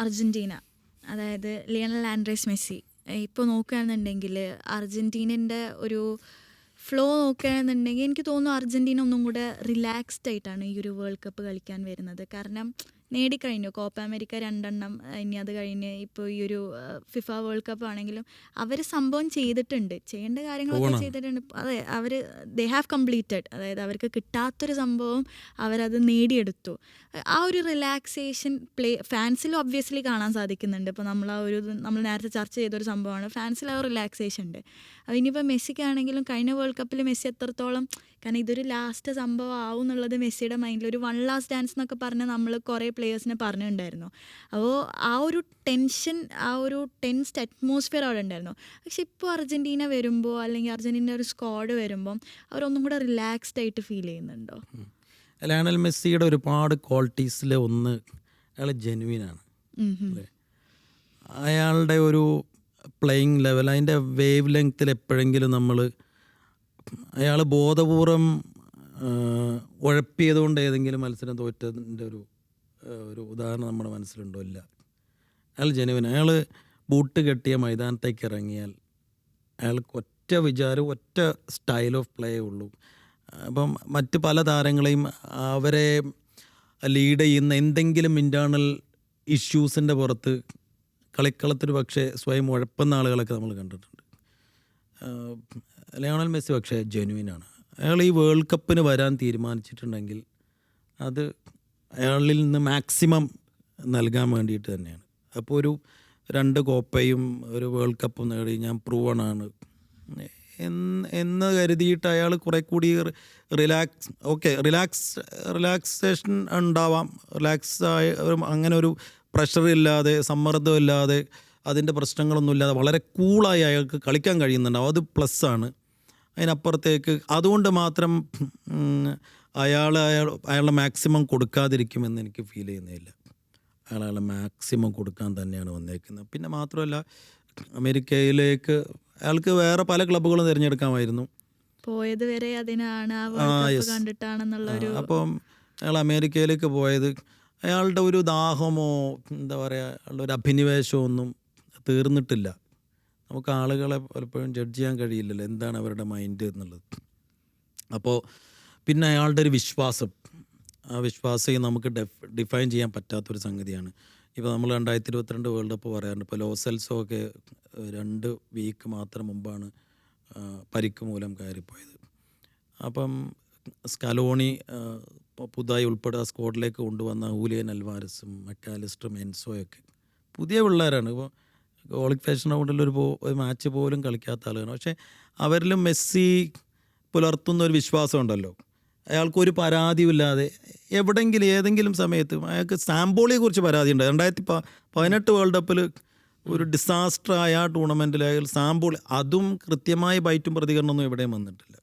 Argentina, അതായത് Lionel Andres Messi. ഇപ്പോൾ നോക്കുകയാണെന്നുണ്ടെങ്കിൽ അർജൻറ്റീനൻ്റെ ഒരു ഫ്ലോ നോക്കുകയാണെന്നുണ്ടെങ്കിൽ എനിക്ക് തോന്നുന്നു അർജൻറ്റീന ഒന്നും കൂടെ റിലാക്സ്ഡ് ആയിട്ടാണ് ഈ ഒരു വേൾഡ് കപ്പ് കളിക്കാൻ വരുന്നത്. കാരണം നേടിക്കഴിഞ്ഞു കോപ്പ അമേരിക്ക 2 ഇനി അത് കഴിഞ്ഞ് ഇപ്പോൾ ഈ ഒരു ഫിഫ വേൾഡ് കപ്പ് ആണെങ്കിലും അവർ സംഭവം ചെയ്തിട്ടുണ്ട്, ചെയ്യേണ്ട കാര്യങ്ങളൊക്കെ ചെയ്തിട്ടുണ്ട്. അതെ, അവർ ദേ ഹാവ് കംപ്ലീറ്റഡ്, അതായത് അവർക്ക് കിട്ടാത്തൊരു സംഭവം അവരത് നേടിയെടുത്തു. ആ ഒരു റിലാക്സേഷൻ ഫാൻസിലും ഒബ്വിയസ്ലി കാണാൻ സാധിക്കുന്നുണ്ട്. ഇപ്പോൾ നമ്മൾ നേരത്തെ ചർച്ച ചെയ്തൊരു സംഭവമാണ്, ഫാൻസിൽ ആ ഒരു റിലാക്സേഷൻ ഉണ്ട്. അപ്പോൾ ഇനിയിപ്പോൾ മെസ്സിക്കാണെങ്കിലും കഴിഞ്ഞ വേൾഡ് കപ്പിൽ മെസ്സി എത്രത്തോളം, കാരണം ഇതൊരു ലാസ്റ്റ് സംഭവം ആവും എന്നുള്ളത് മെസ്സിയുടെ മൈൻഡിൽ ഒരു വൺ ലാസ്റ്റ് ഡാൻസ് എന്നൊക്കെ പറഞ്ഞ് നമ്മൾ കുറേ പ്ലേയേഴ്സിനെ പറഞ്ഞിട്ടുണ്ടായിരുന്നു. അപ്പോൾ ആ ഒരു ടെൻഷൻ, ആ ഒരു ടെൻസ്ഡ് അറ്റ്മോസ്ഫിയർ അവിടെ ഉണ്ടായിരുന്നു. പക്ഷെ ഇപ്പോൾ അർജൻറ്റീന വരുമ്പോൾ അല്ലെങ്കിൽ അർജൻറ്റീന ഒരു സ്ക്വാഡ് വരുമ്പം അവരൊന്നും കൂടെ റിലാക്സ്ഡ് ആയിട്ട് ഫീൽ ചെയ്യുന്നുണ്ടോ? ലയണൽ മെസ്സിയുടെ ഒരുപാട് ക്വാളിറ്റീസിൽ ഒന്ന്, അയാൾ ജെനുവിനാണ്. അയാളുടെ ഒരു പ്ലേയിങ് ലെവൽ, അതിൻ്റെ വേവ് ലെങ്ത്തിൽ എപ്പോഴെങ്കിലും അയാൾ ബോധപൂർവം ഉഴപ്പിയതുകൊണ്ട് ഏതെങ്കിലും മത്സരം തോറ്റതിൻ്റെ ഒരു ഉദാഹരണം നമ്മുടെ മനസ്സിലുണ്ടോ? ഇല്ല. അയാൾ ജെനുവിൻ. അയാൾ ബൂട്ട് കെട്ടിയ മൈതാനത്തേക്ക് ഇറങ്ങിയാൽ അയാൾക്ക് ഒറ്റ വിചാരം, ഒറ്റ സ്റ്റൈൽ ഓഫ് പ്ലേ ഉള്ളൂ. അപ്പം മറ്റ് പല താരങ്ങളെയും അവരെ ലീഡ് ചെയ്യുന്ന എന്തെങ്കിലും ഇൻറ്റേർണൽ ഇഷ്യൂസിൻ്റെ പുറത്ത് കളിക്കളത്തിൽ പക്ഷേ സ്വയം ഉഴപ്പുന്ന ആളുകളൊക്കെ നമ്മൾ കണ്ടിട്ടുണ്ട്. ലയണൽ മെസ്സി പക്ഷേ ജെനുവിനാണ്. അയാൾ ഈ വേൾഡ് കപ്പിന് വരാൻ തീരുമാനിച്ചിട്ടുണ്ടെങ്കിൽ അത് അയാളിൽ നിന്ന് മാക്സിമം നൽകാൻ വേണ്ടിയിട്ട് തന്നെയാണ്. അപ്പോൾ ഒരു 2 കോപ്പയും ഒരു വേൾഡ് കപ്പും നേടി ഞാൻ പ്രൂവണാണ് എന്ന് കരുതിയിട്ട് അയാൾ കുറെ കൂടി റിലാക്സേഷൻ ഉണ്ടാവാം. അങ്ങനെ ഒരു പ്രഷറില്ലാതെ, സമ്മർദ്ദമില്ലാതെ, അതിൻ്റെ പ്രശ്നങ്ങളൊന്നുമില്ലാതെ വളരെ കൂളായി അയാൾക്ക് കളിക്കാൻ കഴിയുന്നുണ്ടാവും. അത് പ്ലസ്സാണ്. അതിനപ്പുറത്തേക്ക് അതുകൊണ്ട് മാത്രം അയാളുടെ മാക്സിമം കൊടുക്കാതിരിക്കുമെന്ന് എനിക്ക് ഫീൽ ചെയ്യുന്നില്ല. അയാളെ മാക്സിമം കൊടുക്കാൻ തന്നെയാണ് വന്നേക്കുന്നത്. പിന്നെ മാത്രമല്ല, അമേരിക്കയിലേക്ക് അയാൾക്ക് വേറെ പല ക്ലബ്ബുകളും തിരഞ്ഞെടുക്കാമായിരുന്നു. പോയത് വരെ അതിനാണ്, കണ്ടിട്ടാണെന്നുള്ളൊരു. അപ്പം അയാൾ അമേരിക്കയിലേക്ക് പോയത് അയാളുടെ ഒരു ദാഹമോ എന്താ പറയുക, ഒരു അഭിനിവേശമോ ഒന്നും തീർന്നിട്ടില്ല. നമുക്ക് ആളുകളെ പലപ്പോഴും ജഡ്ജ് ചെയ്യാൻ കഴിയില്ലല്ലോ എന്താണ് അവരുടെ മൈൻഡ് എന്നുള്ളത്. അപ്പോൾ പിന്നെ അയാളുടെ ഒരു വിശ്വാസം, ആ വിശ്വാസം നമുക്ക് ഡിഫൈൻ ചെയ്യാൻ പറ്റാത്തൊരു സംഗതിയാണ്. ഇപ്പോൾ നമ്മൾ 2022 വേൾഡ് കപ്പ് പറയാറുണ്ട്. ഇപ്പോൾ ലോസെൽസോ ഒക്കെ 2 വീക്ക് മാത്രം മുമ്പാണ് പരിക്ക് മൂലം കയറിപ്പോയത്. അപ്പം സ്കലോണി പുതുതായി ഉൾപ്പെടെ സ്ക്വാഡിലേക്ക് കൊണ്ടുവന്ന ഹൂലിയൻ അൽവാരസും മക്കാലിസ്റ്ററും എൻസോയൊക്കെ പുതിയ പിള്ളേരാണ്. ഇപ്പോൾ ക്വാളിഫിക്കേഷൻ റൗണ്ടിലൊരു മാച്ച് പോലും കളിക്കാത്ത ആളുകളാണ്. പക്ഷേ അവരിലും മെസ്സി പുലർത്തുന്ന ഒരു വിശ്വാസം ഉണ്ടല്ലോ. അയാൾക്കൊരു പരാതിയില്ലാതെ എവിടെയെങ്കിലും ഏതെങ്കിലും സമയത്ത് അയാൾക്ക് സാമ്പോളിയെ കുറിച്ച് പരാതി ഉണ്ട്. 2018 വേൾഡ് കപ്പിൽ ഒരു ഡിസാസ്റ്ററായ ആ ടൂർണമെൻറ്റിൽ അയാൾ സാമ്പോളി, അതും കൃത്യമായി ബൈറ്റും പ്രതികരണമൊന്നും എവിടെയും വന്നിട്ടില്ല.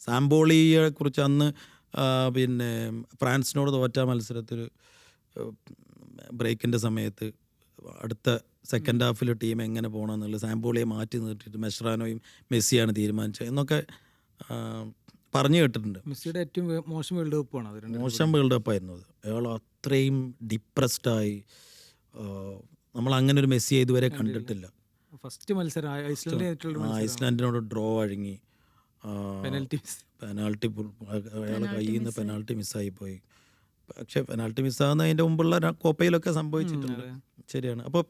സാമ്പോളിയെ കുറിച്ച് അന്ന് പിന്നെ ഫ്രാൻസിനോട് തോറ്റ മത്സരത്തിൽ ബ്രേക്കിൻ്റെ സമയത്ത് അടുത്ത സെക്കൻഡ് ഹാഫിൽ ടീം എങ്ങനെ പോകണമെന്നുള്ള സാമ്പോളിയെ മാറ്റി നിർത്തിയിട്ട് മെസ്റാനോയും മെസ്സിയാണ് തീരുമാനിച്ചത് എന്നൊക്കെ പറഞ്ഞു കേട്ടിട്ടുണ്ട്. മെസ്സിയുടെ ഏറ്റവും മോശം വേൾഡ് കപ്പാണ് അത്. മോശം വേൾഡ് കപ്പായിരുന്നു അത്. അയാൾ അത്രയും ഡിപ്രസ്ഡായി. നമ്മൾ അങ്ങനെ ഒരു മെസ്സിയെ ഇതുവരെ കണ്ടിട്ടില്ല. ഫസ്റ്റ് മത്സരം ഐസ്ലാൻഡിനോട് ഡ്രോ വഴങ്ങി, പെനാൽറ്റി അയാൾ കയ്യിൽ നിന്ന് പെനാൽറ്റി മിസ്സായിപ്പോയി. പക്ഷെ പെനാൽറ്റി മിസ്സാകുന്നതിൻ്റെ മുമ്പുള്ള കോപ്പയിലൊക്കെ സംഭവിച്ചിട്ടുണ്ട്. ശരിയാണ്. അപ്പോൾ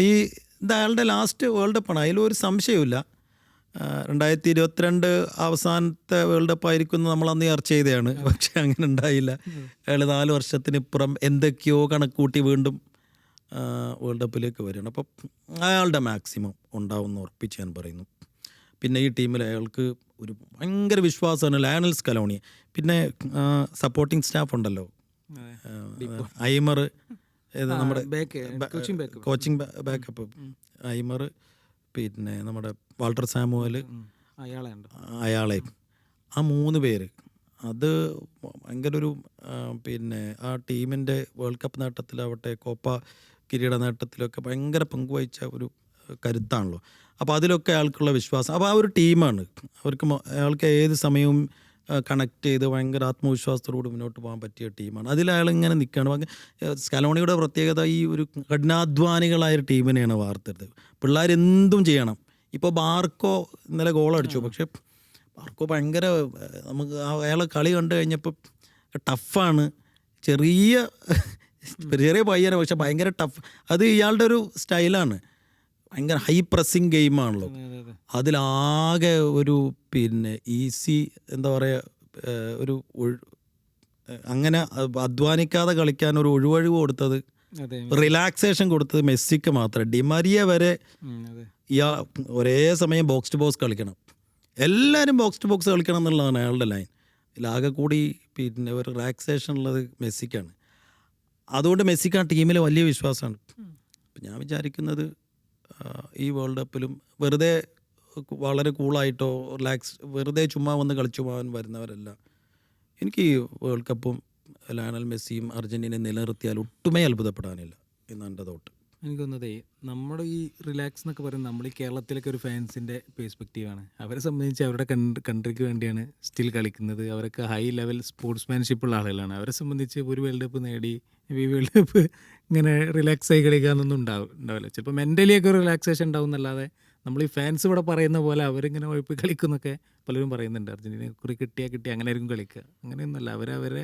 ഇത് അയാളുടെ ലാസ്റ്റ് വേൾഡ് കപ്പാണ്, അതിലൊരു സംശയമില്ല. 2022 അവസാനത്തെ വേൾഡ് കപ്പ് ആയിരിക്കും എന്ന് നമ്മൾ അന്ന് ചർച്ച ചെയ്തതാണ്. പക്ഷെ അങ്ങനെ ഉണ്ടായില്ല. അയാൾ 4 വർഷത്തിനിപ്പുറം എന്തൊക്കെയോ കണക്കൂട്ടി വീണ്ടും വേൾഡ് കപ്പിലേക്ക് വരികയാണ്. അപ്പം അയാളുടെ മാക്സിമം ഉണ്ടാവുമെന്ന് ഉറപ്പിച്ച് ഞാൻ പറയുന്നു. പിന്നെ ഈ ടീമിൽ അയാൾക്ക് ഒരു ഭയങ്കര വിശ്വാസമാണ് ലയണൽ സ്കലോണി. പിന്നെ സപ്പോർട്ടിങ് സ്റ്റാഫ് ഉണ്ടല്ലോ, ഐമർ, നമ്മുടെ കോച്ചിങ് ബാക്കപ്പ് ഐമർ, പിന്നെ നമ്മുടെ വാൾട്ടർ സാമുവൽ, അയാളെ, ആ 3 പേര്, അത് ഭയങ്കര ഒരു പിന്നെ ആ ടീമിൻ്റെ വേൾഡ് കപ്പ് നേട്ടത്തിലാവട്ടെ കോപ്പ കിരീട നേട്ടത്തിലൊക്കെ ഭയങ്കര പങ്കുവഹിച്ച ഒരു കരുത്താണല്ലോ. അപ്പോൾ അതിലൊക്കെ അയാൾക്കുള്ള വിശ്വാസം. അപ്പോൾ ആ ഒരു ടീമാണ്. അയാൾക്ക് ഏത് സമയവും കണക്ട് ചെയ്ത് ഭയങ്കര ആത്മവിശ്വാസത്തോടുകൂടി മുന്നോട്ട് പോകാൻ പറ്റിയ ടീമാണ്. അതിൽ അയാൾ ഇങ്ങനെ നിൽക്കുകയാണ്. സ്കലോണിയുടെ പ്രത്യേകത ഈ ഒരു കഠിനാധ്വാനികളായ ഒരു ടീമിനെയാണ് വാർത്തെടുത്തത്. പിള്ളേരെന്തും ചെയ്യണം. ഇപ്പോൾ ബാർക്കോ ഇന്നലെ ഗോളടിച്ചു, പക്ഷേ ബാർക്കോ ഭയങ്കര നമുക്ക് അയാളെ കളി കണ്ടു കഴിഞ്ഞപ്പോൾ ടഫാണ്. ചെറിയ പയ്യനെ, പക്ഷെ ഭയങ്കര ടഫ്. അത് ഇയാളുടെ ഒരു സ്റ്റൈലാണ്. ഭയങ്കര ഹൈ പ്രസ്സിങ് ഗെയിമാണല്ലോ. അതിലാകെ ഒരു ഈസി എന്താ പറയുക, ഒരു അങ്ങനെ അധ്വാനിക്കാതെ കളിക്കാൻ ഒരു ഒഴിവഴിവ് കൊടുത്തത്, റിലാക്സേഷൻ കൊടുത്തത് മെസ്സിക്ക് മാത്രം. ഡിമരിയ വരെ ഒരേ സമയം ബോക്സ് ടു ബോക്സ് കളിക്കണം, എല്ലാവരും ബോക്സ് ടു ബോക്സ് കളിക്കണം എന്നുള്ളതാണ് അയാളുടെ ലൈൻ. ഇതിലാകെ കൂടി ഒരു റിലാക്സേഷൻ ഉള്ളത് മെസ്സിക്കാണ്. അതുകൊണ്ട് മെസ്സിക്ക് ആ ടീമിൽ വലിയ വിശ്വാസമാണ്. ഞാൻ വിചാരിക്കുന്നത് ഈ വേൾഡ് കപ്പിലും വെറുതെ വളരെ കൂളായിട്ടോ വെറുതെ ചുമ്മാ വന്ന് കളിച്ചു പോകാൻ വരുന്നവരല്ല. എനിക്ക് ഈ വേൾഡ് കപ്പും ലയണൽ മെസ്സിയും അർജൻറ്റീനയെ നിലനിർത്തിയാൽ ഒട്ടുമേ അത്ഭുതപ്പെടാനില്ല എന്നാണ് എൻ്റെ തോട്ട്. എനിക്ക് തോന്നുന്നതേ, നമ്മുടെ ഈ റിലാക്സ് എന്നൊക്കെ പറയുന്നത് നമ്മൾ ഈ കേരളത്തിലൊക്കെ ഒരു ഫാൻസിൻ്റെ പേഴ്സ്പെക്റ്റീവാണ്. അവരെ സംബന്ധിച്ച് അവരുടെ കൺട്രിക്ക് വേണ്ടിയാണ് സ്റ്റിൽ കളിക്കുന്നത്. അവരൊക്കെ ഹൈ ലെവൽ സ്പോർട്സ്മാൻഷിപ്പുള്ള ആളുകളാണ്. അവരെ സംബന്ധിച്ച് ഒരു വേൾഡ് കപ്പ് നേടി ഈ വേൾഡ് കപ്പ് ഇങ്ങനെ റിലാക്സ് ആയി കളിക്കാനൊന്നും ഉണ്ടാവില്ല. ചിലപ്പോൾ മെൻ്റലി ഒക്കെ ഒരു റിലാക്സേഷൻ ഉണ്ടാവും എന്നല്ലാതെ നമ്മൾ ഈ ഫാൻസ് ഇവിടെ പറയുന്ന പോലെ അവരിങ്ങനെ ഉഴപ്പ് കളിക്കുന്നൊക്കെ പലരും പറയുന്നുണ്ട്. അർജൻറ്റീനയെ കുറി കിട്ടി അങ്ങനെ ആയിരിക്കും കളിക്കുക. അങ്ങനെയൊന്നുമല്ല. അവരെ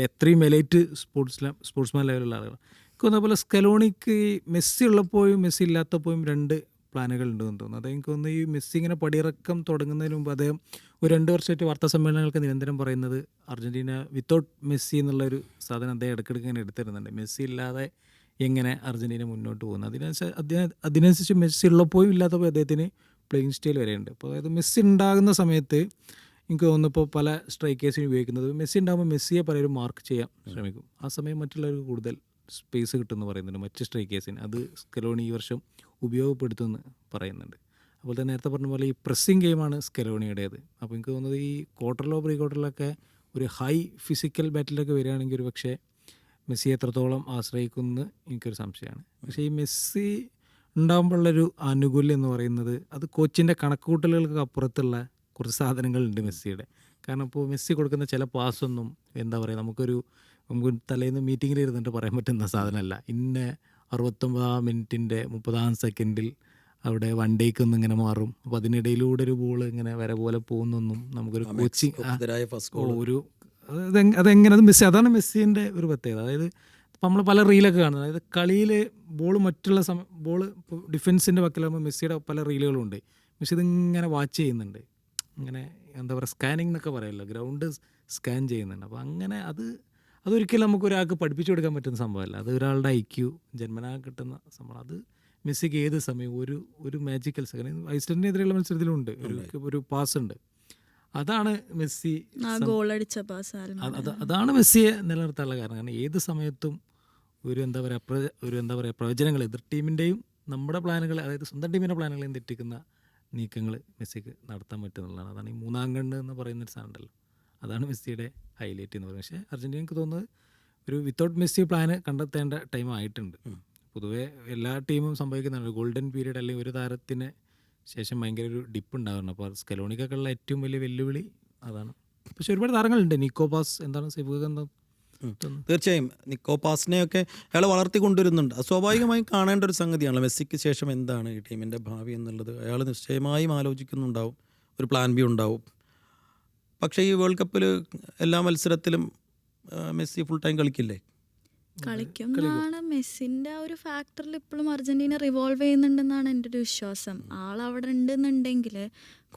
എത്രയും എലൈറ്റ് സ്പോർട്സ്മാൻ ലെവലുള്ള ആളുകൾ. എനിക്ക് തോന്നുന്ന പോലെ സ്കലോണിക്ക് മെസ്സി ഉള്ളപ്പോഴും മെസ്സി ഇല്ലാത്തപ്പോഴും രണ്ട് പ്ലാനുകൾ ഉണ്ടെന്ന് തോന്നുന്നു. അത് എനിക്ക് തോന്നുന്നു ഈ മെസ്സി ഇങ്ങനെ പടിയിറക്കം തുടങ്ങുന്നതിന് മുമ്പ് അദ്ദേഹം ഒരു 2 വർഷമായിട്ട് വാർത്താ സമ്മേളനങ്ങൾക്ക് നിരന്തരം പറയുന്നത് അർജൻറ്റീന വിത്തൗട്ട് മെസ്സി എന്നുള്ളൊരു സാധനം അദ്ദേഹം ഇടയ്ക്കിടയ്ക്ക് ഇങ്ങനെ എടുത്തിരുന്നുണ്ട്. മെസ്സി ഇല്ലാതെ എങ്ങനെ അർജൻറ്റീന മുന്നോട്ട് പോകുന്നത്. അതിനനുസരിച്ച് മെസ്സി ഉള്ളപ്പോഴും ഇല്ലാത്തപ്പോൾ അദ്ദേഹത്തിന് പ്ലേയിങ് സ്റ്റൈൽ വരെയുണ്ട്. അപ്പോൾ അതായത് മെസ്സി ഉണ്ടാകുന്ന സമയത്ത് എനിക്ക് തോന്നുന്നു ഇപ്പോൾ പല സ്ട്രൈക്കേഴ്സിനും ഉപയോഗിക്കുന്നത് മെസ്സി ഉണ്ടാകുമ്പോൾ മെസ്സിയെ പലരും മാർക്ക് ചെയ്യാൻ ശ്രമിക്കും. ആ സമയം മറ്റുള്ളവർക്ക് കൂടുതൽ സ്പേസ് കിട്ടുമെന്ന് പറയുന്നുണ്ട് മറ്റ് സ്ട്രൈക്കേഴ്സിന്. അത് സ്കലോണി ഈ വർഷം ഉപയോഗപ്പെടുത്തുമെന്ന് പറയുന്നുണ്ട്. അതുപോലെ തന്നെ നേരത്തെ പറഞ്ഞ പോലെ ഈ പ്രസ്സിങ് ഗെയിമാണ് സ്കലോണിയുടേത്. അപ്പോൾ എനിക്ക് തോന്നുന്നത് ഈ ക്വാർട്ടറിലോ പ്രീ ക്വാർട്ടറിലൊക്കെ ഒരു ഹൈ ഫിസിക്കൽ ബാറ്റിലൊക്കെ വരികയാണെങ്കിൽ ഒരു പക്ഷേ മെസ്സി എത്രത്തോളം ആശ്രയിക്കുമെന്ന് എനിക്കൊരു സംശയമാണ്. പക്ഷേ ഈ മെസ്സി ഉണ്ടാകുമ്പോഴുള്ളൊരു ആനുകൂല്യം എന്ന് പറയുന്നത് അത് കോച്ചിൻ്റെ കണക്കുകൂട്ടലുകൾക്ക് അപ്പുറത്തുള്ള കുറച്ച് സാധനങ്ങളുണ്ട് മെസ്സിയുടെ. കാരണം ഇപ്പോൾ മെസ്സി കൊടുക്കുന്ന ചില പാസ്സൊന്നും എന്താ പറയുക, നമുക്ക് തലേന്ന് മീറ്റിങ്ങിൽ ഇരുന്നിട്ട് പറയാൻ പറ്റുന്ന സാധനമല്ല. 69 മിനിറ്റിൻ്റെ 30 സെക്കൻഡിൽ അവിടെ വൺ ഡേക്കൊന്നും ഇങ്ങനെ മാറും. അപ്പോൾ അതിനിടയിലൂടെ ഒരു ബോൾ ഇങ്ങനെ വര പോലെ പോകുന്നൊന്നും നമുക്കൊരു കോച്ചിങ് അതെങ്ങനെ അത് മെസ്സി, അതാണ് മെസ്സിൻ്റെ ഒരു പ്രത്യേകത. അതായത് ഇപ്പം നമ്മൾ പല റീലൊക്കെ കാണുന്നത്, അതായത് കളിയിൽ ബോൾ മറ്റുള്ള ബോൾ ഡിഫൻസിൻ്റെ പക്കലാകുമ്പോൾ മെസ്സിയുടെ പല റീലുകളുണ്ട്. മെസ്സി ഇതിങ്ങനെ വാച്ച് ചെയ്യുന്നുണ്ട്, ഇങ്ങനെ എന്താ പറയുക സ്കാനിങ് എന്നൊക്കെ പറയുമല്ലോ, ഗ്രൗണ്ട് സ്കാൻ ചെയ്യുന്നുണ്ട്. അപ്പോൾ അങ്ങനെ അതൊരിക്കലും നമുക്കൊരാൾക്ക് പഠിപ്പിച്ചു കൊടുക്കാൻ പറ്റുന്ന സംഭവമല്ല. അത് ഒരാളുടെ IQ ജന്മനാ കിട്ടുന്ന സംഭവം. അത് മെസ്സിക്ക് ഏത് സമയം ഒരു മാജിക്കൽ സെക്കൻഡ് ഐസ്ലൻഡിനെതിരെയുള്ള മത്സരത്തിലുണ്ട് ഒരു പാസ് ഉണ്ട്. അതാണ് മെസ്സി ഗോളടിച്ച പാസ്. അതാണ് മെസ്സിയെ നിലനിർത്താനുള്ള കാരണം. കാരണം ഏത് സമയത്തും ഒരു എന്താ പറയുക പ്രവചനങ്ങൾ എതിർ ടീമിൻ്റെയും നമ്മുടെ പ്ലാനുകൾ, അതായത് സ്വന്തം ടീമിൻ്റെ പ്ലാനുകളെയും തെറ്റിക്കുന്ന നീക്കങ്ങൾ മെസ്സിക്ക് നടത്താൻ പറ്റുന്നുള്ളതാണ്. അതാണ് ഈ മൂന്നാം കണ്ണ് എന്ന് പറയുന്നൊരു സാധനം ഉണ്ടല്ലോ, അതാണ് മെസ്സിയുടെ ഹൈലൈറ്റ് എന്ന് പറയുന്നത്. പക്ഷേ അർജൻറ്റീനക്ക് തോന്നുന്നത് ഒരു വിത്തൗട്ട് മെസ്സി പ്ലാന് കണ്ടെത്തേണ്ട ടൈം ആയിട്ടുണ്ട്. പൊതുവേ എല്ലാ ടീമും സംഭവിക്കുന്നുണ്ട് ഗോൾഡൻ പീരീഡ്, അല്ലെങ്കിൽ ഒരു താരത്തിന് ശേഷം ഭയങ്കര ഒരു ഡിപ്പ് ഉണ്ടാകുന്നു. അപ്പോൾ സ്കലോണിക്കൊക്കെ ഉള്ള ഏറ്റവും വലിയ വെല്ലുവിളി അതാണ്. പക്ഷെ ഒരുപാട് താരങ്ങളുണ്ട്. നിക്കോ പാസ് എന്താണ് സിബുക്ക് എന്താ? തീർച്ചയായും നിക്കോ പാസിനെയൊക്കെ അയാൾ വളർത്തിക്കൊണ്ടുവരുന്നുണ്ട്. അത് സ്വാഭാവികമായും കാണേണ്ട ഒരു സംഗതിയാണല്ലോ. മെസ്സിക്ക് ശേഷം എന്താണ് ഈ ടീമിൻ്റെ ഭാവി എന്നുള്ളത് അയാൾ നിശ്ചയമായും ആലോചിക്കുന്നുണ്ടാവും. ഒരു പ്ലാൻ ബി ഉണ്ടാവും. പക്ഷേ ഈ വേൾഡ് കപ്പിൽ എല്ലാ മത്സരത്തിലും മെസ്സി ഫുൾ ടൈം കളിക്കില്ലേ? കളിക്കും എന്നാണ് മെസ്സിൻ്റെ ആ ഒരു ഫാക്ടറിൽ ഇപ്പോഴും അർജൻറ്റീന റിവോൾവ് ചെയ്യുന്നുണ്ടെന്നാണ് എൻ്റെ ഒരു വിശ്വാസം. ആളവിടെ ഉണ്ടെന്നുണ്ടെങ്കിൽ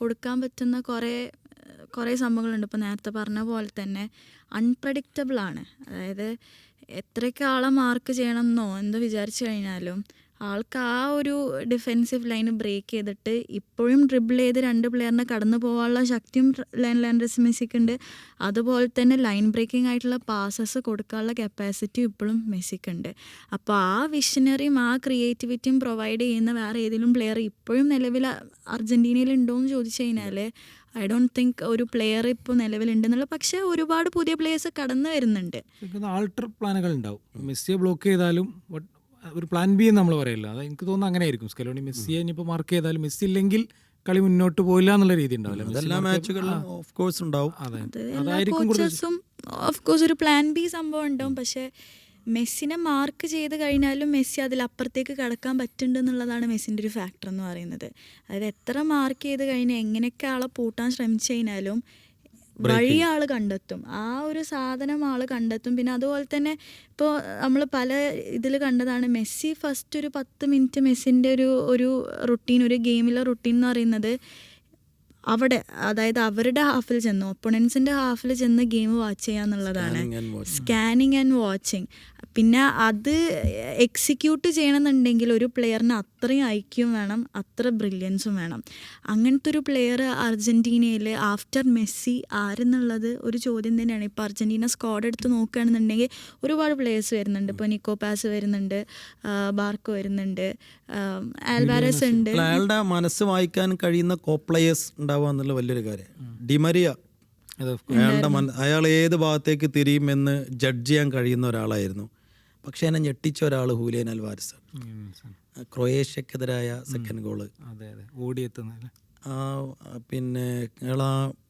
കൊടുക്കാൻ പറ്റുന്ന കുറേ സംഭവങ്ങളുണ്ട്. ഇപ്പോൾ നേരത്തെ പറഞ്ഞ പോലെ തന്നെ അൺപ്രഡിക്റ്റബിൾ ആണ്. അതായത് എത്രയൊക്കെ ആളെ മാർക്ക് ചെയ്യണമെന്നോ എന്തോ വിചാരിച്ചു കഴിഞ്ഞാലും ആൾക്ക് ആ ഒരു ഡിഫെൻസീവ് ലൈന് ബ്രേക്ക് ചെയ്തിട്ട് ഇപ്പോഴും ഡ്രിബിൾ ചെയ്ത് 2 പ്ലെയറിനെ കടന്നു പോകാനുള്ള ശക്തിയും ലയണൽ ആൻഡ്രസ് മെസ്സിക്കുണ്ട്. അതുപോലെ തന്നെ ലൈൻ ബ്രേക്കിംഗ് ആയിട്ടുള്ള പാസസ് കൊടുക്കാനുള്ള കപ്പാസിറ്റിയും ഇപ്പോഴും മെസ്സിക്കുണ്ട്. അപ്പോൾ ആ വിഷനറിയും ആ ക്രിയേറ്റിവിറ്റിയും പ്രൊവൈഡ് ചെയ്യുന്ന വേറെ ഏതെങ്കിലും പ്ലെയർ ഇപ്പോഴും നിലവിൽ അർജൻറ്റീനയിൽ ഉണ്ടോ എന്ന് ചോദിച്ചു കഴിഞ്ഞാൽ ഐ ഡോണ്ട് തിങ്ക് ഒരു പ്ലെയർ ഇപ്പോൾ നിലവിലുണ്ടെന്നുള്ള. പക്ഷേ ഒരുപാട് പുതിയ പ്ലേയേഴ്സ് കടന്നു വരുന്നുണ്ട്. ആൾട്ടർ പ്ലാനുകൾ ഉണ്ടാവും. മെസ്സിയെ ബ്ലോക്ക് ചെയ്താലും ഒരു പ്ലാൻ ബി എന്ന് നമ്മൾ പറയില്ല. അത് എനിക്ക് തോന്നുന്നു അങ്ങനെ ആയിരിക്കും. സ്കലോണി മെസ്സിയെ ഇനിയിപ്പോൾ മാർക്ക് ചെയ്താലും മെസ്സി ഇല്ലെങ്കിൽ കളി മുന്നോട്ട് പോയില്ല എന്നുള്ള രീതി ഉണ്ടാവില്ല. അതെല്ലാ മാച്ചുകളിലും ഓഫ് കോഴ്സ് ഉണ്ടാവും. അതെ, അത് എല്ലാ അതായിരിക്കും കൂടുതൽ. കോച്ചസും ഓഫ് കോഴ്സ് ഒരു പ്ലാൻ ബി സംഭവം ഉണ്ടാവും. പക്ഷേ മെസ്സിനെ മാർക്ക് ചെയ്ത് കഴിഞ്ഞാലും മെസ്സി അതിലപ്പുറത്തേക്ക് കടക്കാൻ പറ്റുന്നുണ്ട് എന്നുള്ളതാണ് മെസ്സിൻ്റെ ഒരു ഫാക്ടർ എന്ന് പറയുന്നത്. അതായത് എത്ര മാർക്ക് ചെയ്ത് കഴിഞ്ഞാൽ എങ്ങനെയൊക്കെ ആളെ പൂട്ടാൻ ശ്രമിച്ചു കഴിഞ്ഞാലും വഴി ആൾ കണ്ടെത്തും, ആ ഒരു സാധനം ആൾ കണ്ടെത്തും. പിന്നെ അതുപോലെ തന്നെ ഇപ്പോൾ നമ്മൾ പല ഇതിൽ കണ്ടതാണ്, മെസ്സി ഫസ്റ്റ് ഒരു 10 മിനിറ്റ് മെസ്സിൻ്റെ ഒരു റുട്ടീൻ, ഒരു ഗെയിമിലെ റുട്ടീൻ എന്ന് പറയുന്നത് അവിടെ, അതായത് അവരുടെ ഹാഫിൽ ചെന്ന്, ഒപ്പണൻസിൻ്റെ ഹാഫിൽ ചെന്ന് ഗെയിം വാച്ച് ചെയ്യുക എന്നുള്ളതാണ്. Scanning and watching. പിന്നെ അത് എക്സിക്യൂട്ട് ചെയ്യണമെന്നുണ്ടെങ്കിൽ ഒരു പ്ലെയറിന് അത്രയും ഐക്യം വേണം, അത്ര ബ്രില്യൻസും വേണം. അങ്ങനത്തെ ഒരു പ്ലെയർ അർജൻറ്റീനയിൽ ആഫ്റ്റർ മെസ്സി ആരെന്നുള്ളത് ഒരു ചോദ്യം തന്നെയാണ്. ഇപ്പോൾ അർജൻറ്റീന സ്ക്വാഡ് എടുത്ത് നോക്കുകയാണെന്നുണ്ടെങ്കിൽ ഒരുപാട് പ്ലേയേഴ്സ് വരുന്നുണ്ട്. ഇപ്പോൾ നിക്കോ പാസ് വരുന്നുണ്ട്, ബാർക്കോ വരുന്നുണ്ട്, ആൽവാരസ് ഉണ്ട്. അയാളുടെ മനസ്സ് വായിക്കാൻ കഴിയുന്ന കോപ്ലേയേഴ്സ് ഉണ്ടാവുക എന്നുള്ള വലിയൊരു കാര്യം. ഡിമരിയ അയാളുടെ അയാൾ ഏത് ഭാഗത്തേക്ക് തിരിയുമെന്ന് ജഡ്ജ് ചെയ്യാൻ കഴിയുന്ന ഒരാളായിരുന്നു. പക്ഷേ എന്നെ ഞെട്ടിച്ച ഒരാൾ ഹൂലിയൻ അൽവാരസ്, ക്രൊയേഷ്യക്കെതിരായ സെക്കൻഡ് ഗോള് ഓടിയെത്തുന്ന, പിന്നെ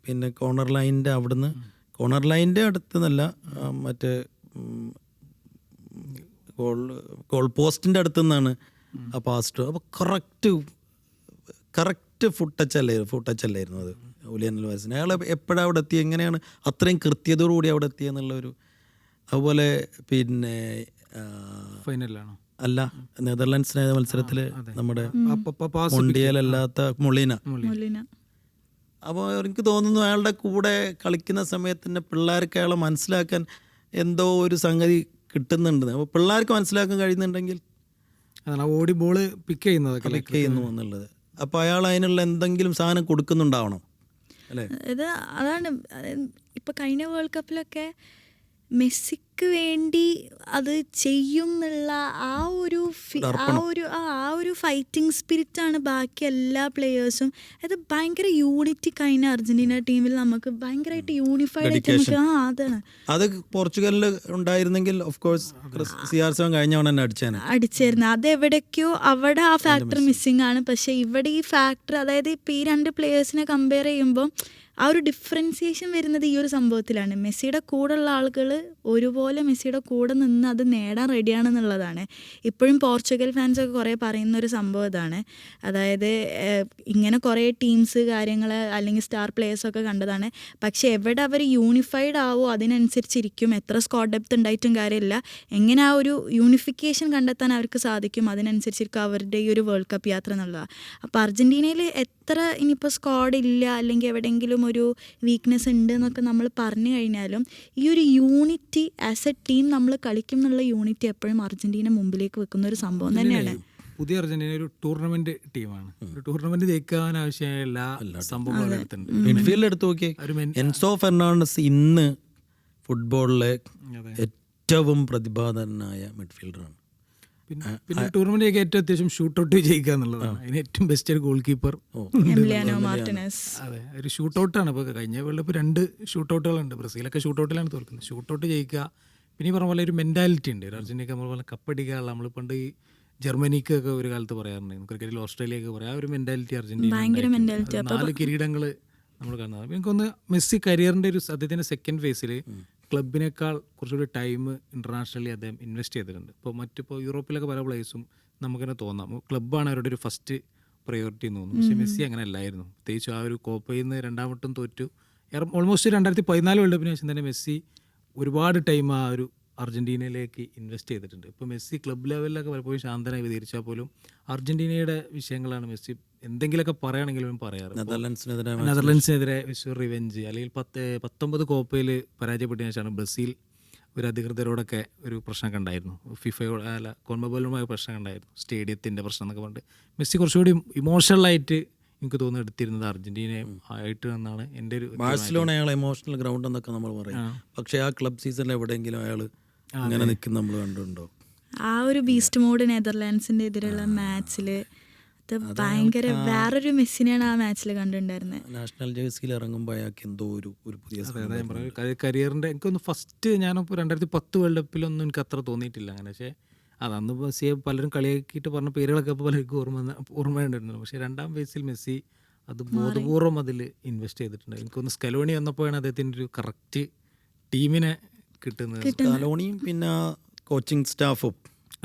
പിന്നെ കോർണർ ലൈനിൻ്റെ അവിടുന്ന്, കോർണർ ലൈനിൻ്റെ അടുത്തുനിന്നല്ല, മറ്റേ ഗോൾ പോസ്റ്റിൻ്റെ അടുത്തു നിന്നാണ് ആ പാസ്റ്റ്. അപ്പോൾ കറക്റ്റ് ഫുട്ട് ടച്ച് അല്ലായിരുന്നു അത് ഹൂലിയൻ അൽവാരസിന്. അയാൾ എപ്പോഴാണ് അവിടെ എത്തി, എങ്ങനെയാണ് അത്രയും കൃത്യതയോടുകൂടി അവിടെ എത്തിയെന്നുള്ളൊരു. അതുപോലെ പിന്നെ ഫൈനലാണോ അല്ല, നെതർലാൻഡ്സിനെ മത്സരത്തിൽ നമ്മുടെ മൊണ്ടിയലല്ലാത്ത മൊളീന. അപ്പോൾ എനിക്ക് തോന്നുന്നു അയാളുടെ കൂടെ കളിക്കുന്ന സമയത്ത് തന്നെ പിള്ളേർക്ക് അയാളെ മനസ്സിലാക്കാൻ എന്തോ ഒരു സംഗതി കിട്ടുന്നുണ്ട്. അപ്പോൾ പിള്ളേർക്ക് മനസ്സിലാക്കാൻ കഴിയുന്നുണ്ടെങ്കിൽ ഓടി ബോൾ പിക്ക് ചെയ്യുന്നു എന്നുള്ളത്. അപ്പോൾ അയാൾ അതിനുള്ള എന്തെങ്കിലും സാധനം കൊടുക്കുന്നുണ്ടാവണം അല്ലേ? അതാണ് ഇപ്പോൾ കഴിഞ്ഞ വേൾഡ് കപ്പിലൊക്കെ മെസ്സിക്ക് വേണ്ടി അത് ചെയ്യും എന്നുള്ള ആ ഒരു ഫൈറ്റിംഗ് സ്പിരിറ്റാണ് ബാക്കി എല്ലാ പ്ലെയേഴ്സും. അത് ഭയങ്കര യൂണിറ്റി കഴിഞ്ഞ അർജന്റീന ടീമിൽ നമുക്ക് ഭയങ്കരമായിട്ട് യൂണിഫൈഡ് ആയിട്ട് നമുക്ക് അതാണ്. അത് പോർച്ചുഗലിൽ ഉണ്ടായിരുന്നെങ്കിൽ ഓഫ് കോഴ്സ് CR7 കഴിഞ്ഞവണ്ണം തന്നെ അടിച്ചായിരുന്നു. അത് എവിടേക്കോ അവിടെ ആ ഫാക്ടർ മിസ്സിംഗ് ആണ്. പക്ഷെ ഇവിടെ ഈ ഫാക്ടർ, അതായത് ഇപ്പോൾ ഈ രണ്ട് പ്ലെയേഴ്സിനെ കമ്പയർ ചെയ്യുമ്പോൾ ആ ഒരു ഡിഫറൻസിയേഷൻ വരുന്നത് ഈ ഒരു സംഭവത്തിലാണ്. മെസ്സിയുടെ കൂടെയുള്ള ആളുകൾ ഒരുപോലെ മെസ്സിയുടെ കൂടെ നിന്ന് അത് നേടാൻ റെഡിയാണെന്നുള്ളതാണ്. ഇപ്പോഴും പോർച്ചുഗൽ ഫാൻസൊക്കെ കുറേ പറയുന്നൊരു സംഭവം ഇതാണ്. അതായത് ഇങ്ങനെ കുറേ ടീംസ് കാര്യങ്ങൾ അല്ലെങ്കിൽ സ്റ്റാർ പ്ലേയേഴ്സൊക്കെ കണ്ടതാണ്. പക്ഷേ എവിടെ അവർ യൂണിഫൈഡ് ആവോ അതിനനുസരിച്ചിരിക്കും. എത്ര സ്ക്വാഡ് ഡെപ്ത് ഉണ്ടായിട്ടും കാര്യമില്ല, എങ്ങനെ ആ ഒരു യൂണിഫിക്കേഷൻ കണ്ടെത്താൻ അവർക്ക് സാധിക്കും അതിനനുസരിച്ചിരിക്കും അവരുടെ ഈ ഒരു വേൾഡ് കപ്പ് യാത്ര എന്നുള്ളതാണ്. അപ്പോൾ അർജൻറ്റീനയിൽ എത്ര ഇനിയിപ്പോൾ സ്ക്വാഡ് ഇല്ല അല്ലെങ്കിൽ എവിടെയെങ്കിലും ഒരു വീക്ക്നെസ് ഉണ്ട് എന്നൊക്കെ നമ്മൾ പറഞ്ഞു കഴിഞ്ഞാലും ഈ ഒരു യൂണിറ്റി ആസ് എ ടീം നമ്മൾ കളിക്കും എന്നുള്ള യൂണിറ്റി എപ്പോഴും അർജന്റീന മുമ്പിലേക്ക് വെക്കുന്ന ഒരു സംഭവം തന്നെയാണ്. പുതിയ അർജന്റീന ഒരു ടൂർണമെന്റ് ടീമാണ്. ഒരു ടൂർണമെന്റ് ജയിക്കാൻ ആവശ്യമായ എല്ലാ സംഭവങ്ങളും എടുത്തിട്ടുണ്ട്. മിഡ്ഫീൽഡ് എടുത്ത് നോക്കിയേ, എൻസോ ഫെർണാണ്ടസ് ഇന്ന് ഫുട്ബോളിലെ ഏറ്റവും പ്രതിഭാധനായ മിഡ്ഫീൽഡറാണ്. പിന്നെ ടൂർണമെന്റ് ജയിക്കാൻ ഏറ്റവും അത്യാവശ്യം ഷൂട്ടൗട്ട് ജയിക്കുക എന്നുള്ളതാണ്. അതിന് ഏറ്റവും ബെസ്റ്റ് ഒരു ഗോൾ കീപ്പർ. അതെ, ഒരു ഷൂട്ടൗട്ടാണ്. ഇപ്പോൾ കഴിഞ്ഞ വേൾഡ് കപ്പ് 2 ഷൂട്ടൗട്ടുകളുണ്ട്. ബ്രസീലൊക്കെ ഷൂട്ടൗട്ടിലാണ് തോൽക്കുന്നത്. ഷൂട്ടൗട്ട് ജയിക്കുക, പിന്നെ ഈ പറഞ്ഞ പോലെ ഒരു മെന്റാലിറ്റി ഉണ്ട്. ഒരു അർജന്റീനക്ക് നമ്മൾ പോലെ കപ്പടിക്കാനുള്ള, നമ്മൾ പണ്ട് ഈ ജർമ്മനിക്കൊക്കെ ഒരു കാലത്ത് പറയാറുണ്ട്, ക്രിക്കറ്റിൽ ഓസ്ട്രേലിയയൊക്കെ പറയാം, ആ ഒരു മെന്റാലിറ്റി അർജന്റീന 4 കിരീടങ്ങൾ നമ്മൾ കാണുന്നത്. എനിക്കൊന്ന് മെസ്സി കരിയറിൻ്റെ ഒരു അദ്ദേഹത്തിൻ്റെ സെക്കൻഡ് ഫേസിൽ ക്ലബിനേക്കാൾ കുറച്ചുകൂടി ടൈം ഇൻ്റർനാഷണലി അദ്ദേഹം ഇൻവെസ്റ്റ് ചെയ്തിട്ടുണ്ട്. ഇപ്പോൾ യൂറോപ്പിലൊക്കെ പല പ്ലേയേഴ്സും നമുക്ക് തന്നെ തോന്നാം ക്ലബ്ബാണ് അവരുടെ ഒരു ഫസ്റ്റ് പ്രയോറിറ്റി എന്ന് തോന്നുന്നു. പക്ഷേ മെസ്സി അങ്ങനെ അല്ലായിരുന്നു. പ്രത്യേകിച്ച് ആ ഒരു കോപ്പയിൽ നിന്ന് 2ാം വട്ടം തോറ്റു. ഓൾമോസ്റ്റ് 2014 വേൾഡ് കപ്പിന് ശേഷം തന്നെ മെസ്സി ഒരുപാട് ടൈം ആ ഒരു അർജന്റീനയിലേക്ക് ഇൻവെസ്റ്റ് ചെയ്തിട്ടുണ്ട്. ഇപ്പോൾ മെസ്സി ക്ലബ് ലെവലിലൊക്കെ പലപ്പോഴും ശാന്തനായി വിവരിച്ചാൽ പോലും അർജന്റീനയുടെ വിഷയങ്ങളാണ് മെസ്സി എന്തെങ്കിലുമൊക്കെ പറയുകയാണെങ്കിലും പറയാറ്. നെതർലൻഡ്സിനെതിരെ റിവെഞ്ച്, അല്ലെങ്കിൽ 19 കോപ്പയിൽ പരാജയപ്പെട്ടതിനു ശേഷമാണ് ബ്രസീൽ ഒരു അധികൃതരോടൊക്കെ ഒരു പ്രശ്നമൊക്കെ ഉണ്ടായിരുന്നു. കോൺമബോളുമായ പ്രശ്നം ഉണ്ടായിരുന്നു, സ്റ്റേഡിയത്തിൻ്റെ പ്രശ്നം എന്നൊക്കെ പറഞ്ഞിട്ട്. മെസ്സി കുറച്ചുകൂടി ഇമോഷണലായിട്ട് എനിക്ക് തോന്നുന്നു എടുത്തിരുന്നത് അർജന്റീന ആയിട്ട് എന്നാണ് എൻ്റെ ഒരു. ബാഴ്സലോണ അയാൾ ഇമോഷണൽ ഗ്രൗണ്ട് എന്നൊക്കെ നമ്മൾ പറയും. പക്ഷേ ആ ക്ലബ് സീസണിൽ എവിടെയെങ്കിലും അയാൾ അങ്ങനെ നിൽക്കുന്ന നമ്മൾ കണ്ടിട്ടുണ്ടോ? ആ ഒരു ബീസ്റ്റ് മോഡ് നെതർലാൻഡ്സിന്റെ എതിരെയുള്ള മാച്ചിൽ ഭയങ്കര വേറൊരു മെസ്സിനെയാണ് ആ മാച്ചിൽ കണ്ടിട്ടുണ്ടായിരുന്നത്. നാഷണൽ ജേഴ്സിയിൽ ഇറങ്ങുമ്പോൾ അയാൾക്ക് എന്തോ ഒരു പുതിയ കരിയറിൻ്റെ എനിക്കൊന്ന് ഫസ്റ്റ് ഞാനിപ്പോൾ 2010 വേൾഡ് കപ്പിലൊന്നും എനിക്ക് അത്ര തോന്നിയിട്ടില്ല അങ്ങനെ. പക്ഷേ അതന്ന് മെസ്സിയെ പലരും കളിയാക്കിയിട്ട് പറഞ്ഞ പേരുകളൊക്കെ ഇപ്പോൾ പലർക്കും ഓർമ്മയുണ്ടായിരുന്നു. പക്ഷേ 2ാം ഫേസിൽ മെസ്സി അത് ബോധപൂർവ്വം അതിൽ ഇൻവെസ്റ്റ് ചെയ്തിട്ടുണ്ട്. എനിക്കൊന്ന് സ്കലോണി വന്നപ്പോഴാണ് അദ്ദേഹത്തിൻ്റെ ഒരു കറക്റ്റ് ടീമിനെ കിട്ടുന്നത്. സ്കലോണിയും പിന്നെ കോച്ചിങ് സ്റ്റാഫും.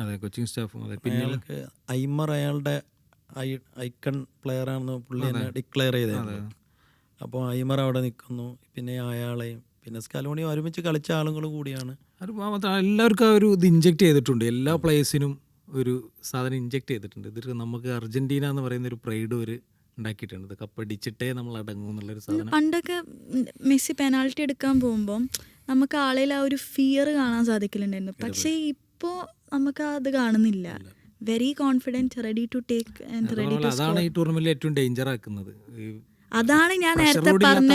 അതെ, കോച്ചിങ് സ്റ്റാഫും. അതെ, പിന്നെ അയാൾക്ക് ഐമർ അയാളുടെ ഐക്കൺ പ്ലെയർ ആണെന്ന് പുള്ളി തന്നെ ഡിക്ലെയർ ചെയ്തായിരുന്നു. അപ്പോൾ ഐമർ അവിടെ നിൽക്കുന്നു, പിന്നെ അയാളെയും പിന്നെ സ്കലോണിയും ഒരുമിച്ച് കളിച്ച ആളുകൾ കൂടിയാണ്. എല്ലാവർക്കും ആ ഒരു ഇത് ഇഞ്ചെക്ട് ചെയ്തിട്ടുണ്ട്. എല്ലാ പ്ലേയേഴ്സിനും ഒരു സാധനം ഇഞ്ചെക്ട് ചെയ്തിട്ടുണ്ട്. ഇതിൽ നമുക്ക് അർജന്റീന എന്ന് പറയുന്ന ഒരു പ്രൈഡ് ഒരു ഉണ്ടാക്കിയിട്ടുണ്ട്. ഇത് കപ്പടിച്ചിട്ടേ നമ്മൾ അടങ്ങും എന്നുള്ളൊരു സാധനം. പണ്ടൊക്കെ മെസ്സി പെനാൾട്ടി എടുക്കാൻ പോകുമ്പോൾ നമുക്ക് ആളിൽ ആ ഒരു ഫിയർ കാണാൻ സാധിക്കലുണ്ടായിരുന്നു. പക്ഷേ ഇപ്പോൾ നമുക്ക് അത് കാണുന്നില്ല. Very confident, ready to take and ready to. അതാണ് ഈ ടൂർണമെന്റിൽ ഏറ്റവും ഡേഞ്ചർ ആക്കുന്നത്. അതാണ് ഞാൻ നേരത്തെ പറഞ്ഞ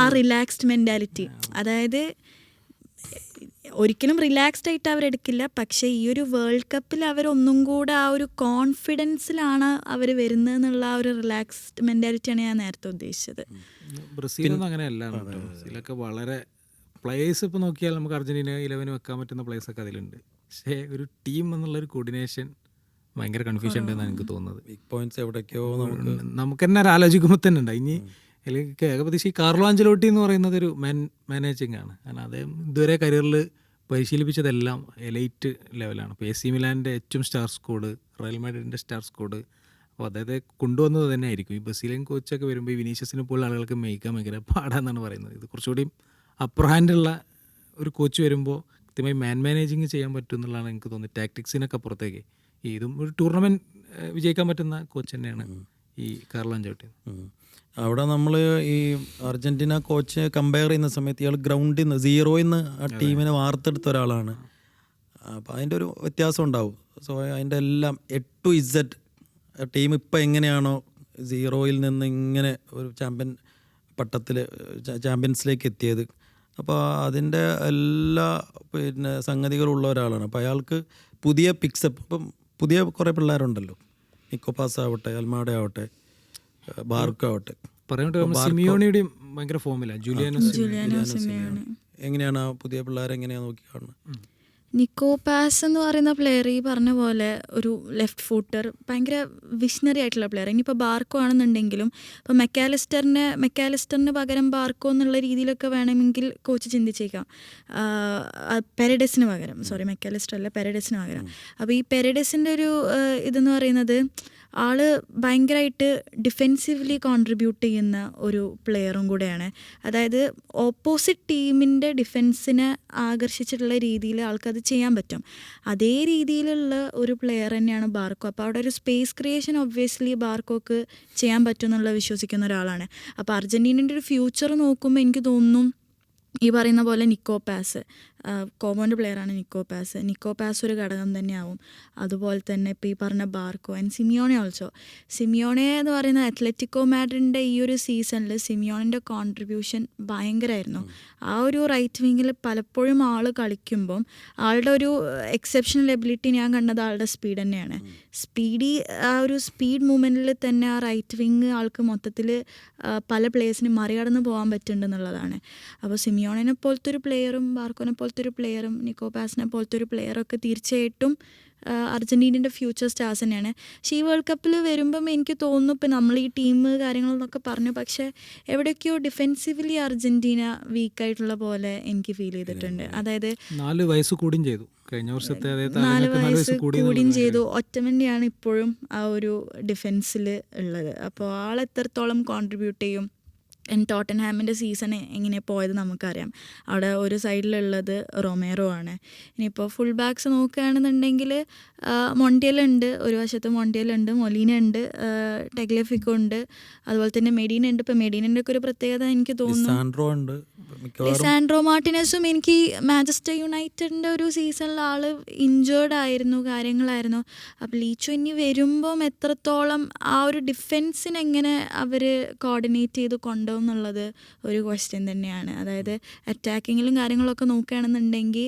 ആ റിലാക്സ്ഡ് മെന്റാലിറ്റി. അതായത് ഒരിക്കലും റിലാക്സ്ഡ് ആയിട്ട് അവരെടുക്കില്ല, പക്ഷേ ഈ ഒരു വേൾഡ് കപ്പിൽ അവരൊന്നും കൂടെ ആ ഒരു കോൺഫിഡൻസിലാണ് അവർ വരുന്നത് എന്നുള്ള ആ ഒരു റിലാക്സ്ഡ് മെന്റാലിറ്റിയാണ് ഞാൻ നേരത്തെ ഉദ്ദേശിച്ചത്. ബ്രസീലൊന്നും അങ്ങനെയല്ല. ബ്രസീലൊക്കെ വളരെ പ്ലേയേഴ്സ് ഇപ്പോൾ നോക്കിയാൽ നമുക്ക് അർജന്റീന 11 വെക്കാൻ പറ്റുന്ന പ്ലേയേഴ്സൊക്കെ അതിലുണ്ട്. പക്ഷേ ഒരു ടീം എന്നുള്ളൊരു കോർഡിനേഷൻ ഭയങ്കര കൺഫ്യൂഷൻ ഉണ്ടെന്നാണ് എനിക്ക് തോന്നുന്നത്. ബിഗ് പോയിന്റ്സ് എവിടേക്കോ നമുക്ക് തന്നെ ആലോചിക്കുമ്പോൾ തന്നെ ഉണ്ട്. ഇനി അല്ലെങ്കിൽ ഏകദേശം ഈ കാർലോ ആഞ്ചലോട്ടി എന്ന് പറയുന്നത് ഒരു മാനേജിങ് ആണ്. കാരണം അദ്ദേഹം ഇതുവരെ കരിയറിൽ പരിശീലിപ്പിച്ചതെല്ലാം എലൈറ്റ് ലെവലാണ്. ഇപ്പോൾ AC മിലാൻ്റെ ഏറ്റവും സ്റ്റാർ സ്ക്വാഡ്, റയൽ മാഡ്രിഡിൻ്റെ സ്റ്റാർ സ്ക്വാഡ്. അപ്പോൾ അദ്ദേഹത്തെ കൊണ്ടുവന്നത് തന്നെ ആയിരിക്കും. ഈ ബ്രസീലിയൻ കോച്ചൊക്കെ വരുമ്പോൾ ഈ വിനീഷ്യസിനെ പോലുള്ള ആളുകൾക്ക് മേയ്ക്കാൻ ഭയങ്കര പാടാന്നാണ് പറയുന്നത്. ഇത് കുറച്ചുകൂടി അപ്പർ ഹാൻഡുള്ള ഒരു കോച്ച് വരുമ്പോൾ കൃത്യമായി മാനേജിങ് ചെയ്യാൻ പറ്റും എന്നുള്ളതാണ് എനിക്ക് തോന്നുന്നത്. ടാക്ടിക്സിനൊക്കെ പുറത്തേക്ക് ഇതും ഒരു ടൂർണമെൻറ്റ് വിജയിക്കാൻ പറ്റുന്ന കോച്ച് തന്നെയാണ് ഈ കാർലോ ആഞ്ചലോട്ടി. അവിടെ നമ്മൾ ഈ അർജന്റീന കോച്ച് കമ്പയർ ചെയ്യുന്ന സമയത്ത് ഇയാൾ ഗ്രൗണ്ടിൽ നിന്ന് 0-യിൽ നിന്ന് ആ ടീമിനെ വാർത്തെടുത്ത ഒരാളാണ്. അപ്പോൾ അതിൻ്റെ ഒരു വ്യത്യാസം ഉണ്ടാവും. സോ അതിൻ്റെ എല്ലാം A to Z ടീം ഇപ്പം എങ്ങനെയാണോ 0-യിൽ നിന്ന് ഇങ്ങനെ ഒരു ചാമ്പ്യൻസിലേക്ക് എത്തിയത്, അപ്പോൾ അതിൻ്റെ എല്ലാ പിന്നെ സംഗതികളുള്ള ഒരാളാണ്. അപ്പോൾ അയാൾക്ക് പുതിയ പിക്സപ്പ്, ഇപ്പം പുതിയ കുറേ പിള്ളേരുണ്ടല്ലോ, നിക്കോ പാസ് ആവട്ടെ, അൽമാഡ ആവട്ടെ, ബാർക്കോ ആവട്ടെ. സിമിയോണിയുടെയും ഭയങ്കര ഫോമിലാണ്. Giuliano Simeone. എങ്ങനെയാണ് ആ പുതിയ പിള്ളേരെ എങ്ങനെയാണ് നോക്കി കാണുന്നത്? നിക്കോ പാസ് എന്ന് പറയുന്ന പ്ലെയർ ഈ പറഞ്ഞ പോലെ ഒരു ലെഫ്റ്റ് ഫൂട്ടർ, ഭയങ്കര വിഷണറി ആയിട്ടുള്ള പ്ലെയർ. ഇനിയിപ്പോൾ ബാർക്കോ ആണെന്നുണ്ടെങ്കിലും ഇപ്പോൾ മെക്കാലിസ്റ്ററിന് പകരം ബാർക്കോ എന്നുള്ള രീതിയിലൊക്കെ വേണമെങ്കിൽ കോച്ച് ചിന്തിച്ചേക്കാം. പെരഡസിന് പകരം, മെക്കാലിസ്റ്റർ അല്ല, പെരഡസിന് പകരം. അപ്പോൾ ഈ പെരഡസിൻ്റെ ഒരു ഇതെന്ന് പറയുന്നത് ആള് ഭയങ്കരമായിട്ട് ഡിഫെൻസീവ്ലി കോൺട്രിബ്യൂട്ട് ചെയ്യുന്ന ഒരു പ്ലെയറും കൂടെയാണ്. അതായത് ഓപ്പോസിറ്റ് ടീമിൻ്റെ ഡിഫെൻസിനെ ആകർഷിച്ചിട്ടുള്ള രീതിയിൽ ആൾക്കത് ചെയ്യാൻ പറ്റും. അതേ രീതിയിലുള്ള ഒരു പ്ലെയർ തന്നെയാണ് ബാർക്കോ. അപ്പോൾ അവിടെ ഒരു സ്പേസ് ക്രിയേഷൻ ഒബ്വിയസ്ലി ബാർക്കോക്ക് ചെയ്യാൻ പറ്റും എന്നുള്ള വിശ്വസിക്കുന്ന ഒരാളാണ്. അപ്പോൾ അർജൻറ്റീനൻ്റെ ഒരു ഫ്യൂച്ചർ നോക്കുമ്പോൾ എനിക്ക് തോന്നുന്നു ഈ പറയുന്ന പോലെ നിക്കോ പാസ്, കോമോൻ്റെ പ്ലെയറാണ് നിക്കോ പാസ് ഒരു ഘടകം തന്നെയാവും. അതുപോലെ തന്നെ ഇപ്പോൾ ഈ പറഞ്ഞ Barco and Simeone also. Simeone എന്ന് പറയുന്ന അത്ലറ്റിക്കോ മാഡ്രിഡിൻ്റെ ഈ ഒരു സീസണിൽ സിമിയോണിൻ്റെ കോൺട്രിബ്യൂഷൻ ഭയങ്കരമായിരുന്നു. ആ ഒരു റൈറ്റ് വിങ്ങിൽ പലപ്പോഴും ആൾ കളിക്കുമ്പം ആളുടെ ഒരു എക്സെപ്ഷണൽ എബിലിറ്റി ഞാൻ കണ്ടത് ആളുടെ സ്പീഡ് തന്നെയാണ്. ആ ഒരു സ്പീഡ് മൂവ്മെൻറ്റിൽ തന്നെ ആ റൈറ്റ് വിങ് ആൾക്ക് മൊത്തത്തിൽ പല പ്ലേയേഴ്സിനും മറികടന്ന് പോകാൻ പറ്റുന്നുണ്ടെന്നുള്ളതാണ്. അപ്പോൾ സിമിയോണിനെ പോലത്തെ ഒരു പ്ലെയറും ബാർക്കോനെ പോലത്തെ ഒരു പ്ലെയറും നിക്കോ പാസിനെ പോലത്തെ ഒരു പ്ലെയറൊക്കെ തീർച്ചയായിട്ടും അർജൻറ്റീനയുടെ ഫ്യൂച്ചർ സ്റ്റാർസ് തന്നെയാണ്. പക്ഷേ ഈ വേൾഡ് കപ്പിൽ വരുമ്പം എനിക്ക് തോന്നുന്നു ഇപ്പം നമ്മൾ ഈ ടീം കാര്യങ്ങളെന്നൊക്കെ പറഞ്ഞു, പക്ഷേ എവിടെയൊക്കെയോ ഡിഫെൻസീവ്ലി അർജൻറ്റീന വീക്കായിട്ടുള്ള പോലെ എനിക്ക് ഫീൽ ചെയ്തിട്ടുണ്ട്. അതായത് 4 വയസ്സ് കൂടുകയും ചെയ്തു കഴിഞ്ഞ വർഷത്തെ 4 വയസ്സ് കൂടുകയും ചെയ്തു. ഒറ്റമൻ്റെയാണ് ഇപ്പോഴും ആ ഒരു ഡിഫെൻസിൽ ഉള്ളത്. അപ്പോൾ ആൾ എത്രത്തോളം കോൺട്രിബ്യൂട്ട് ചെയ്യും. ടോട്ടൻഹാമിൻ്റെ സീസൺ എങ്ങനെ പോയത് നമുക്കറിയാം. അവിടെ ഒരു സൈഡിലുള്ളത് റൊമേറോ ആണ്. ഇനിയിപ്പോൾ ഫുൾ ബാക്സ് നോക്കുകയാണെന്നുണ്ടെങ്കിൽ മൊണ്ടിയലുണ്ട്, ഒരു വശത്ത് മൊണ്ടിയലുണ്ട്, മൊലീന ഉണ്ട്, ടെഗ്ലഫിക്കോ ഉണ്ട്, അതുപോലെ തന്നെ മെഡീന ഉണ്ട്. ഇപ്പോൾ മെഡീനൻ്റെ ഒക്കെ ഒരു പ്രത്യേകത എനിക്ക് തോന്നുന്നു ലിസാൻഡ്രോ മാർട്ടിനസും. എനിക്ക് മാഞ്ചസ്റ്റർ യുണൈറ്റഡിൻ്റെ ഒരു സീസണിൽ ആൾ ഇഞ്ചേർഡ് ആയിരുന്നു, കാര്യങ്ങളായിരുന്നു. അപ്പോൾ ലീച്ചോ ഇനി വരുമ്പം എത്രത്തോളം ആ ഒരു ഡിഫെൻസിന് എങ്ങനെ അവർ കോർഡിനേറ്റ് ചെയ്ത് കൊണ്ടുപോകും എന്നുള്ളത് ഒരു ക്വസ്റ്റ്യൻ തന്നെയാണ്. അതായത് അറ്റാക്കിങ്ങിലും കാര്യങ്ങളൊക്കെ നോക്കുകയാണെന്നുണ്ടെങ്കിൽ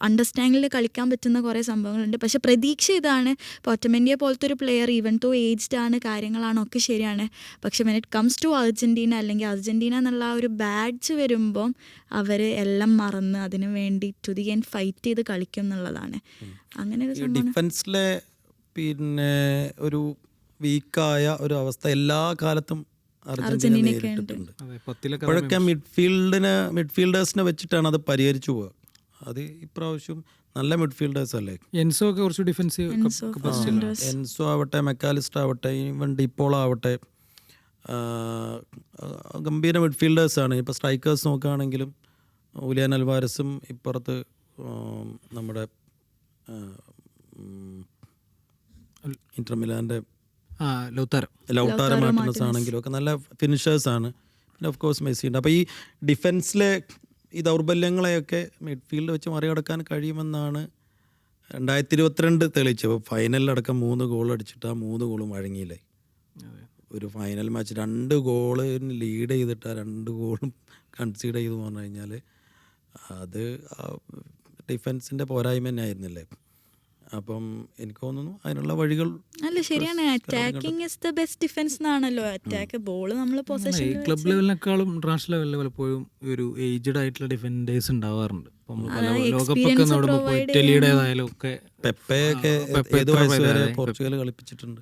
അണ്ടർസ്റ്റാൻഡിൽ കളിക്കാൻ പറ്റുന്ന കുറേ സംഭവങ്ങളുണ്ട്. പക്ഷേ പ്രതീക്ഷ ഇതാണ്, ഇപ്പോൾ ഒറ്റമെൻഡിയെ പോലത്തെ ഒരു പ്ലെയർ ഈവൻ തോ ഏജ്ഡ് ആണ്, കാര്യങ്ങളാണ്, ഒക്കെ ശരിയാണ്. പക്ഷെ when it comes to Argentina അല്ലെങ്കിൽ അർജൻറ്റീന എന്നുള്ള ആ ഒരു ബാഡ്ജ് വരുമ്പം അവർ എല്ലാം മറന്ന് അതിന് വേണ്ടി ടു ദി എൻഡ് ഫൈറ്റ് ചെയ്ത് കളിക്കും എന്നുള്ളതാണ്. അങ്ങനെ ഒരു ഡിഫൻസിലെ പിന്നെ ഒരു വീക്കായ ഒരു അവസ്ഥ എല്ലാ കാലത്തും അർജന്റീന അർജന്റീനയ്ക്ക് നേരിട്ടിട്ടുണ്ട്. അതെ, 10-ലൊക്കെ അപ്പോഴൊക്കെ മിഡ്ഫീൽഡേഴ്സിനെ വെച്ചിട്ടാണ് അത് പരിഹരിച്ചു പോവുക. അത് ഇപ്രാവശ്യം നല്ല മിഡ്ഫീൽഡേഴ്സ് അല്ലേ. എൻസോ ഒക്കെ കുറച്ച് ഡിഫൻസീവ് എൻസോ എൻസോ ആവട്ടെ, മെക്കാലിസ്റ്റർ ആവട്ടെ, ഈവൻ ഡിപ്പോളോ ആവട്ടെ, ഗംഭീര മിഡ്ഫീൽഡേഴ്സാണ്. ഇപ്പോൾ സ്ട്രൈക്കേഴ്സ് നോക്കുകയാണെങ്കിലും ഉലിയാൻ അൽവാരസും ഇപ്പുറത്ത് നമ്മുടെ ഇന്റർ മിലാൻ്റെ ലൗട്ടാരോ മാർട്ടിനസ് ആണെങ്കിലും ഒക്കെ നല്ല ഫിനിഷേഴ്സാണ്. പിന്നെ ഓഫ് കോഴ്സ് മെസ്സി ഉണ്ട്. അപ്പോൾ ഈ ഡിഫൻസിലെ ഈ ദൗർബല്യങ്ങളെയൊക്കെ മിഡ്ഫീൽഡ് വെച്ച് മറികടക്കാൻ കഴിയുമെന്നാണ് 2022 തെളിയിച്ചത്. അപ്പോൾ ഫൈനലിലടക്കം 3 ഗോൾ അടിച്ചിട്ട് ആ 3 ഗോളും വഴങ്ങിയില്ലേ. ഒരു ഫൈനൽ മാച്ച് 2 ഗോളിന് ലീഡ് ചെയ്തിട്ട് ആ 2 ഗോളും കൺസീഡ് ചെയ്തു പറഞ്ഞു കഴിഞ്ഞാൽ അത് ഡിഫൻസിൻ്റെ പോരായ്മ തന്നെ ആയിരുന്നില്ലേ. അപ്പം എനിക്ക് തോന്നുന്നു അതിനുള്ള വഴികൾ. അല്ല ശരിയാണ്, attacking is the best defence എന്നാണല്ലോ. അറ്റാക്ക് ബോൾ നമ്മൾ പൊസഷൻ ക്ലബ് ലെവലിനേക്കാളും ഇന്റർനാഷണൽ ലെവലിൽ പലപ്പോഴും ഒരു ഏജ്ഡ് ആയിട്ടുള്ള ഡിഫൻഡേഴ്സ് ഉണ്ടാവാറുണ്ട്. ലോകകപ്പൊക്കെ ഇറ്റലിയുടേതായാലും ഒക്കെ പെപ്പയൊക്കെ ഏത് വയസ്സ് വരെ പോർച്ചുഗൽ കളിപ്പിച്ചിട്ടുണ്ട്.